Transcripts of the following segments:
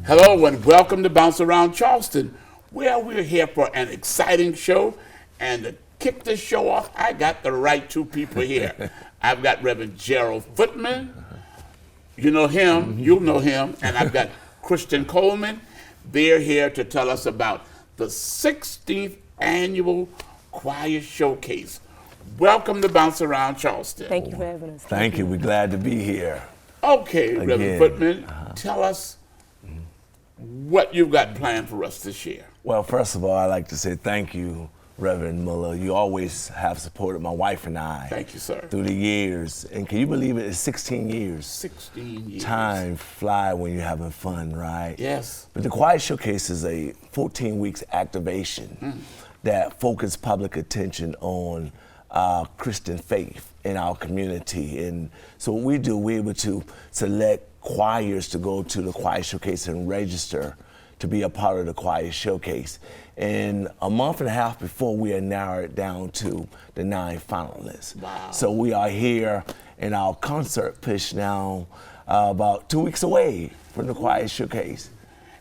Hello and welcome to Bounce Around Charleston, where we're here for an exciting show. And to kick this show off, I got the right two people here. I've got Reverend Gerald Footman. You know him, you'll know him. And I've got Christian Coleman. They're here to tell us about the 16th Annual Choir Showcase. Welcome to Bounce Around Charleston. Thank you for having us. Thank you. We're glad to be here. Okay, Reverend Footman, tell us what you've got planned for us this year. Well, first of all, I'd like to say thank you, Reverend Muller. You always have supported my wife and I. Thank you, sir. Through the years. And can you believe it? It's 16 years. 16 years. Time fly when you're having fun, right? Yes. But the Choir Showcase is a 14 weeks activation that focuses public attention on Christian faith in our community. And so what we do, we're able to select choirs to go to the Choir Showcase and register to be a part of the Choir Showcase. And a month and a half before, we are narrowed down to the 9 finalists. Wow. So we are here in our concert pitch now, about 2 weeks away from the Choir Showcase.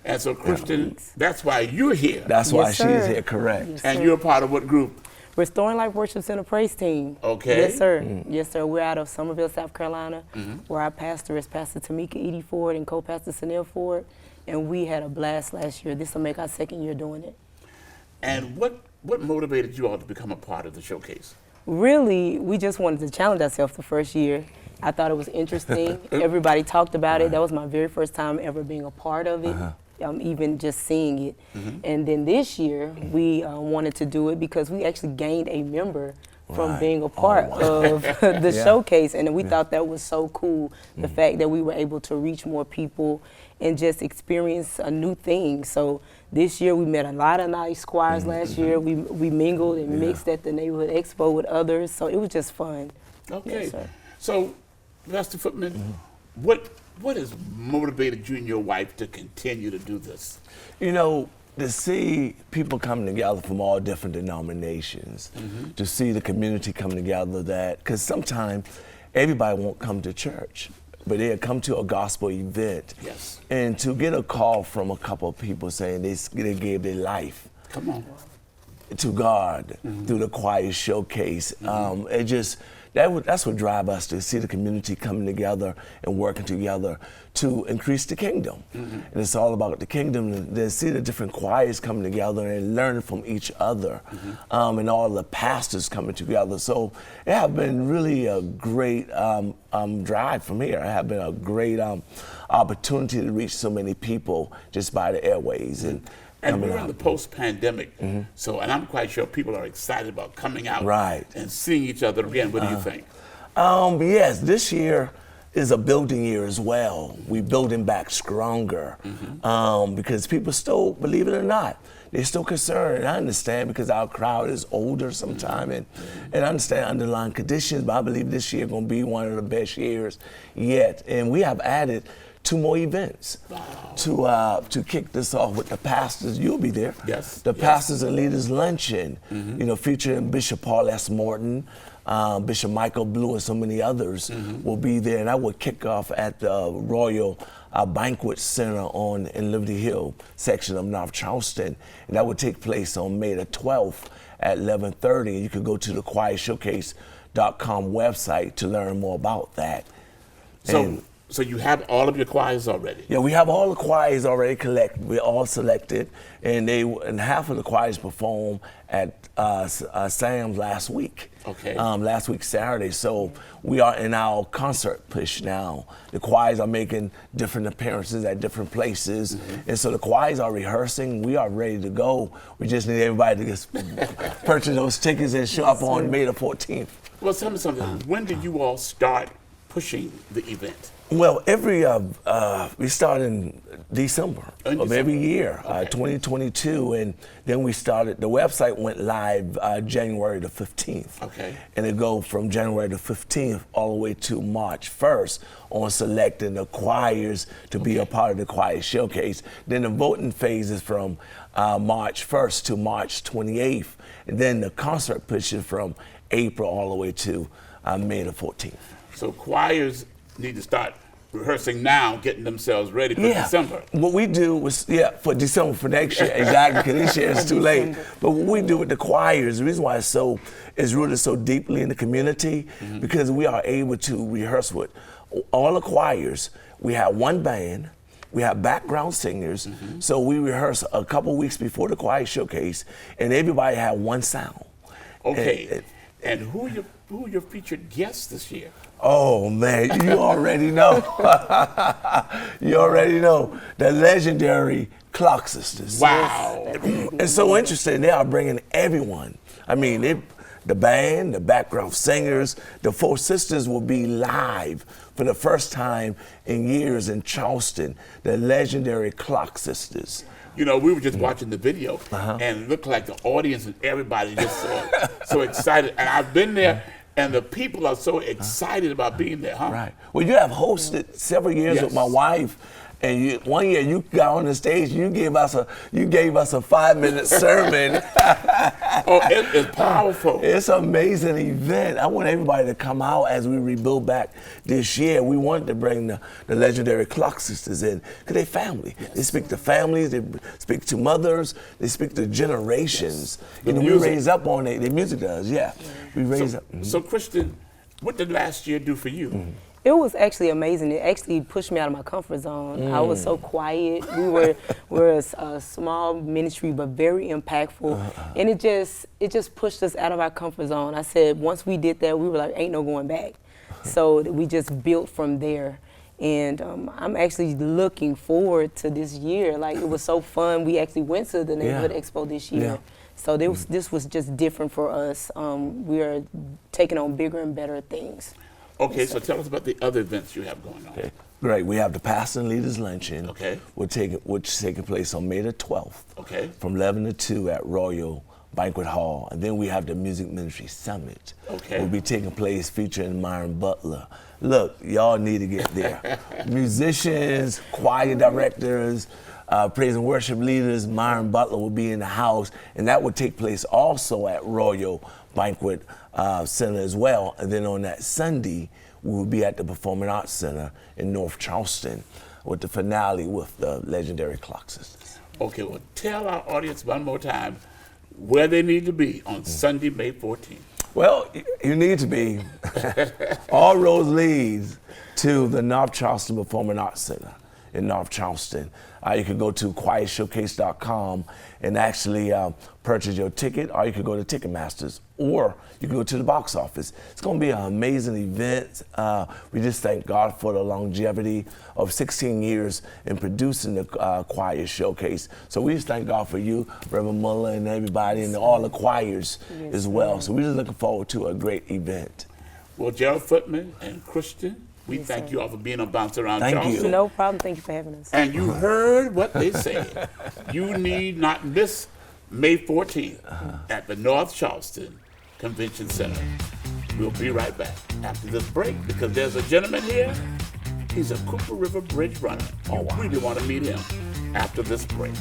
And so, Christian, that's why you're here. That's why Yes, she sir. is here, correct. Yes, And sir. you're a part of what group? Restoring Life Worship Center Praise Team. Okay. Yes, sir. Yes, sir. We're out of Summerville, South Carolina, where our pastor is Pastor Tamika Edie Ford and co-pastor Sunil Ford. And we had a blast last year. This will make our 2nd year doing it. And what motivated you all to become a part of the showcase? Really, we just wanted to challenge ourselves the first year. I thought it was interesting. Everybody talked about it. That was my very first time ever being a part of it. Even just seeing it. And then this year, we wanted to do it because we actually gained a member from being a part of the showcase. And we thought that was so cool, the fact that we were able to reach more people and just experience a new thing. So this year, we met a lot of nice choirs last year. We mingled and mixed at the Neighborhood Expo with others. So it was just fun. Okay. Yes, sir. So, Pastor Footman, what has motivated you and your wife to continue to do this? You know, to see people come together from all different denominations, to see the community come together, that because sometimes everybody won't come to church, but they'll come to a gospel event. Yes. And to get a call from a couple of people saying they gave their life Come on. to God through the Choir Showcase, it just, that's what drives us, to see the community coming together and working together to increase the kingdom. And it's all about the kingdom, and then see the different choirs coming together and learning from each other, and all the pastors coming together. So it has been really a great drive from here. It has been a great opportunity to reach so many people just by the airways. And we're in the post-pandemic, so, and I'm quite sure people are excited about coming out and seeing each other again. What do you think? Yes, this year is a building year as well. We're building back stronger because people still, believe it or not, they're still concerned. And I understand because our crowd is older sometimes, and I understand underlying conditions, but I believe this year is going to be one of the best years yet. And we have added 2 more events to kick this off with the pastors. You'll be there. Yes. The Pastors and Leaders Luncheon, you know, featuring Bishop Paul S. Morton, Bishop Michael Blue, and so many others will be there. And that will kick off at the Royal Banquet Center in Liberty Hill section of North Charleston. And that will take place on May the 12th at 11:30. You can go to the choirshowcase.com website to learn more about that. So you have all of your choirs already? Yeah, we have all the choirs already collected. We're all selected, and half of the choirs performed at Sam's last week. Okay. Last week Saturday. So we are in our concert push now. The choirs are making different appearances at different places, and so the choirs are rehearsing. We are ready to go. We just need everybody to just purchase those tickets and show up on May the 14th. Well, tell me something. When did you all start pushing the event? Well, we start in December of every year, 2022, and then we started, the website went live January the 15th. Okay. And it go from January the 15th all the way to March 1st on selecting the choirs to be a part of the Choir Showcase. Then the voting phase is from March 1st to March 28th, and then the concert push is from April all the way to May the 14th. So choirs need to start rehearsing now, getting themselves ready for December. What we do was, for December for next year, exactly, because this year it's too late. But what we do with the choirs, the reason why it's rooted so deeply in the community, because we are able to rehearse with all the choirs. We have one band, we have background singers, so we rehearse a couple weeks before the choir showcase, and everybody have one sound. Okay, and who are your featured guests this year? Oh man, you already know. You already know. The legendary Clock Sisters. Wow. It's so interesting. They are bringing everyone. I mean, the band, the background singers, the four sisters will be live for the first time in years in Charleston. The legendary Clock Sisters. You know, we were just watching the video, and it looked like the audience and everybody just so excited. And I've been there, and the people are so excited about being there, huh? Right. Well, you have hosted several years with my wife, and one year you got on the stage, you gave us a 5-minute sermon. Oh, it's powerful. It's an amazing event. I want everybody to come out as we rebuild back this year. We wanted to bring the legendary Clock Sisters in because they're family. They speak to families, they speak to mothers, they speak to generations. You know, we raise up on it. The music does, we raise up. So, Kristen, what did last year do for you? It was actually amazing. It actually pushed me out of my comfort zone. I was so quiet. We're a small ministry, but very impactful. And it just pushed us out of our comfort zone. I said, once we did that, we were like, ain't no going back. So we just built from there. And I'm actually looking forward to this year. Like, it was so fun. We actually went to the Neighborhood Expo this year. So this was just different for us. We are taking on bigger and better things. Okay, so tell us about the other events you have going on. Okay. Great. We have the Pastor and Leaders Luncheon, Okay. which is taking place on May the 12th, Okay. from 11 to 2 at Royal Banquet Hall. And then we have the Music Ministry Summit. Okay. Will be taking place featuring Myron Butler. Look, y'all need to get there. Musicians, choir directors, praise and worship leaders, Myron Butler will be in the house, and that will take place also at Royal Banquet Center as well. And then on that Sunday, we will be at the Performing Arts Center in North Charleston with the finale with the legendary Clock Sisters. Okay, well, tell our audience one more time where they need to be on Sunday, May 14th. Well, you need to be. All roads leads to the North Charleston Performing Arts Center in North Charleston. You can go to choirshowcase.com and actually purchase your ticket, or you can go to Ticketmasters, or you can go to the box office. It's going to be an amazing event. We just thank God for the longevity of 16 years in producing the choir showcase. So we just thank God for you, Reverend Muller, and everybody, and all the choirs as well. So we're just looking forward to a great event. Well, Gerald Footman and Kristen, we thank you all for being on Bounce Around Thank Charleston. you. No problem. Thank you for having us. And you heard what they said. You need not miss May 14th at the North Charleston Convention Center. We'll be right back after this break because there's a gentleman here. He's a Cooper River Bridge runner. You really want to meet him after this break.